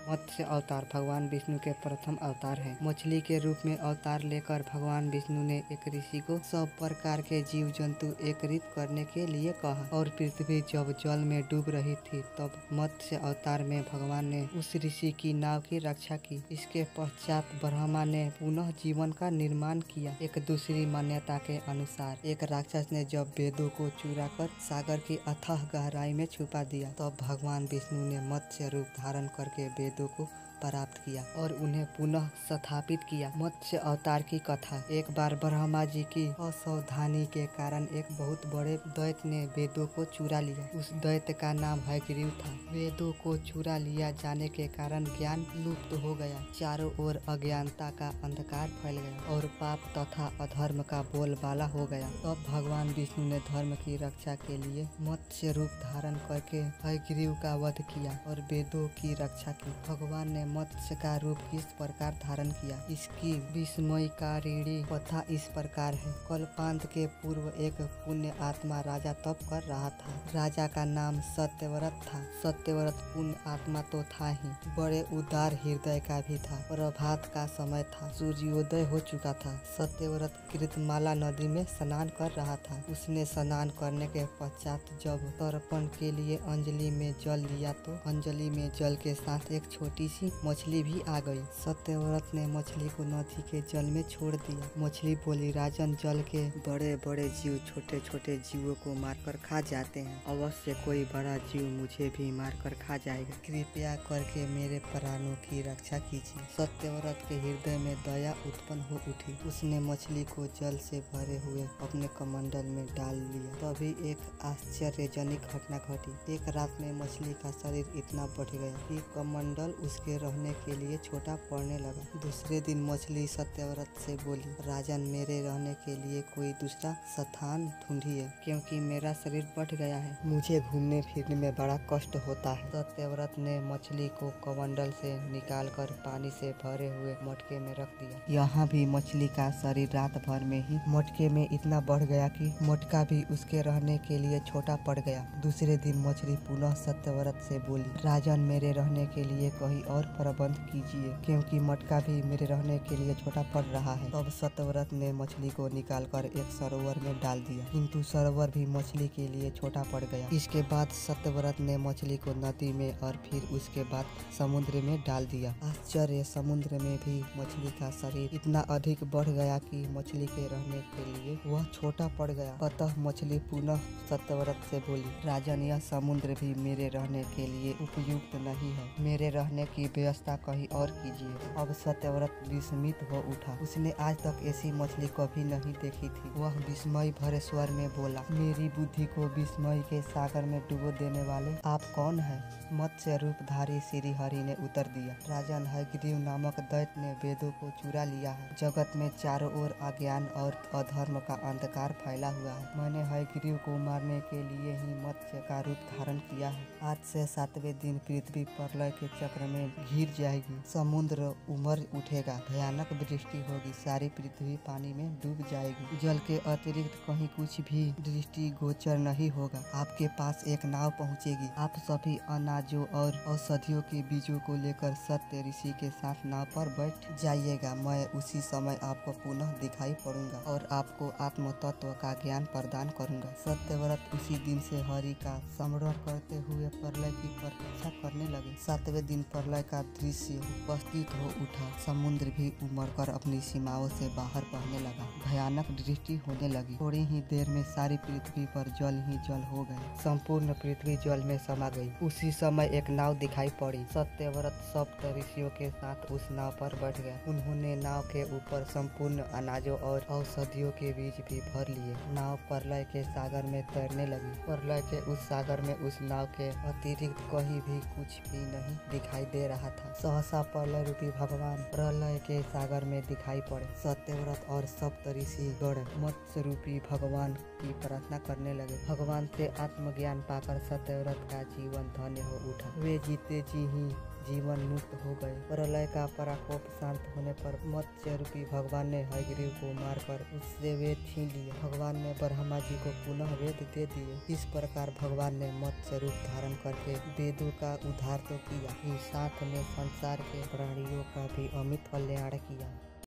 मत्स्य अवतार भगवान विष्णु के प्रथम अवतार है। मछली के रूप में अवतार लेकर भगवान विष्णु ने एक ऋषि को सब प्रकार के जीव जंतु एकत्रित करने के लिए कहा और पृथ्वी जब जल में डूब रही थी तब मत्स्य अवतार में भगवान ने उस ऋषि की नाव की रक्षा की। इसके पश्चात ब्रह्मा ने पुनः जीवन का निर्माण किया। एक दूसरी मान्यता के अनुसार एक राक्षस ने जब वेदों को चुरा कर सागर की अथाह गहराई में छुपा दिया तब भगवान विष्णु ने मत्स्य रूप धारण करके वेदों को प्राप्त किया और उन्हें पुनः स्थापित किया। मत्स्य अवतार की कथा। एक बार ब्रह्मा जी की असावधानी के कारण एक बहुत बड़े दैत्य ने वेदों को चुरा लिया। उस दैत्य का नाम हयग्रीव था। वेदों को चुरा लिया जाने के कारण ज्ञान लुप्त हो गया। चारों ओर अज्ञानता का अंधकार फैल गया और पाप तथा अधर्म का बोलबाला हो गया। तब भगवान विष्णु ने धर्म की रक्षा के लिए मत्स्य रूप धारण करके हयग्रीव का वध किया और वेदों की रक्षा की। भगवान ने मत्स्य का रूप किस प्रकार धारण किया, इसकी विस्मयकारिणी कथा इस प्रकार है। कल्पांत के पूर्व एक पुण्य आत्मा राजा तप कर रहा था। राजा का नाम सत्यव्रत था। सत्यव्रत पुण्य आत्मा तो था ही, बड़े उदार हृदय का भी था। प्रभात का समय था, सूर्योदय हो चुका था। सत्यव्रत कृतमाला नदी में स्नान कर रहा था। उसने स्नान करने के पश्चात जब तर्पण के लिए अंजलि में जल लिया तो अंजलि में जल के साथ एक छोटी सी मछली भी आ गई। सत्यव्रत ने मछली को नदी के जल में छोड़ दिया। मछली बोली, राजन, जल के बड़े बड़े जीव छोटे छोटे जीवों को मारकर खा जाते हैं। अवश्य कोई बड़ा जीव मुझे भी मारकर खा जाएगा। कृपया करके मेरे प्राणों की रक्षा कीजिए। सत्यव्रत के हृदय में दया उत्पन्न हो उठी। उसने मछली को जल से भरे हुए अपने कमंडल में डाल लिया। तभी एक आश्चर्यजनक घटना घटी। एक रात में मछली का शरीर इतना बढ़ गया कि कमंडल उसके रहने के लिए छोटा पड़ने लगा। दूसरे दिन मछली सत्यव्रत से बोली, राजन, मेरे रहने के लिए कोई दूसरा स्थान ढूंढिए क्योंकि मेरा शरीर बढ़ गया है। मुझे घूमने फिरने में बड़ा कष्ट होता है। सत्यव्रत ने मछली को कमंडल से निकालकर पानी से भरे हुए मटके में रख दिया। यहाँ भी मछली का शरीर रात भर में ही मटके में इतना बढ़ गया कि मटका भी उसके रहने के लिए छोटा पड़ गया। दूसरे दिन मछली पुनः सत्यव्रत से बोली, राजन, मेरे रहने के लिए कहीं और प्रबंध कीजिए क्योंकि मटका भी मेरे रहने के लिए छोटा पड़ रहा है। तब सत्यव्रत ने मछली को निकालकर एक सरोवर में डाल दिया, किंतु सरोवर भी मछली के लिए छोटा पड़ गया। इसके बाद सत्यव्रत ने मछली को नदी में और फिर उसके बाद समुद्र में डाल दिया। आश्चर्य, समुद्र में भी मछली का शरीर इतना अधिक बढ़ गया कि मछली के रहने के लिए वह छोटा पड़ गया। अतः मछली पुनः सत्यव्रत से बोली, राजन, यह समुद्र भी मेरे रहने के लिए उपयुक्त नहीं है। मेरे रहने की व्यवस्था कहीं और कीजिए। अब सत्यव्रत विस्मित हो उठा। उसने आज तक ऐसी मछली कभी नहीं देखी थी। वह विस्मय भरे स्वर में बोला, मेरी बुद्धि को विस्मय के सागर में डुबो देने वाले आप कौन हैं? मत्स्य रूपधारी श्री हरि ने उत्तर दिया, राजन, हयग्रीव नामक दैत्य ने वेदों को चुरा लिया है। जगत में चारों ओर अज्ञान और अधर्म का अंधकार फैला हुआ है। मैंने हयग्रीव को मारने के लिए ही मत्स्य का रूप धारण किया है। आज से 7वें दिन पृथ्वी प्रलय के चक्र में घिर जाएगी। समुद्र उमड़ उठेगा, भयानक वृष्टि होगी, सारी पृथ्वी पानी में डूब जाएगी। जल के अतिरिक्त कहीं कुछ भी दृष्टि गोचर नहीं होगा। आपके पास एक नाव पहुंचेगी। आप सभी अनाजों और औषधियों के बीजों को लेकर सत्य ऋषि के साथ नाव पर बैठ जाइएगा। मैं उसी समय आपको पुनः दिखाई पड़ूंगा और आपको आत्म तत्व का ज्ञान प्रदान करूंगा। सत्यव्रत उसी दिन से हरि का स्मरण करते हुए प्रलय की प्रतीक्षा करने लगे। 7वें दिन प्रलय का दृश्य उपस्थित हो उठा। समुद्र भी उमड़कर अपनी सीमाओं से बाहर बहने लगा। भयानक दृष्टि होने लगी। थोड़ी ही देर में सारी पृथ्वी पर जल ही जल हो गए। संपूर्ण पृथ्वी जल में समा गई। उसी समय एक नाव दिखाई पड़ी। सत्यव्रत सप्त ऋषियों के साथ उस नाव पर बैठ गया। उन्होंने नाव के ऊपर संपूर्ण अनाजों और औषधियों के बीज भी भर लिए। नाव प्रलय के सागर में तैरने लगी। प्रलय के उस सागर में उस नाव के अतिरिक्त कहीं भी कुछ भी नहीं दिखाई दे रहा था। सहसा प्रलय रूपी भगवान प्रलय के सागर में दिखाई पड़े। सत्यव्रत और सप्त ऋषि गण मत्स्य रूपी भगवान की प्रार्थना करने लगे। भगवान से आत्मज्ञान पाकर सत्यव्रत का जीवन धन्य हो उठा। वे जीते जी ही जीवन मुक्त हो गए। प्रलय का प्रकोप शांत होने पर मत्स्य रूपी भगवान ने हयग्रीव को मारकर उससे वेद छीन लिए। भगवान ने ब्रह्मा जी को पुनः वेद दे दिए। इस प्रकार भगवान ने मत्स्य रूप धारण करके वेदों का उद्धार तो किया ही साथ में संसार के प्राणियों का भी अमित कल्याण किया।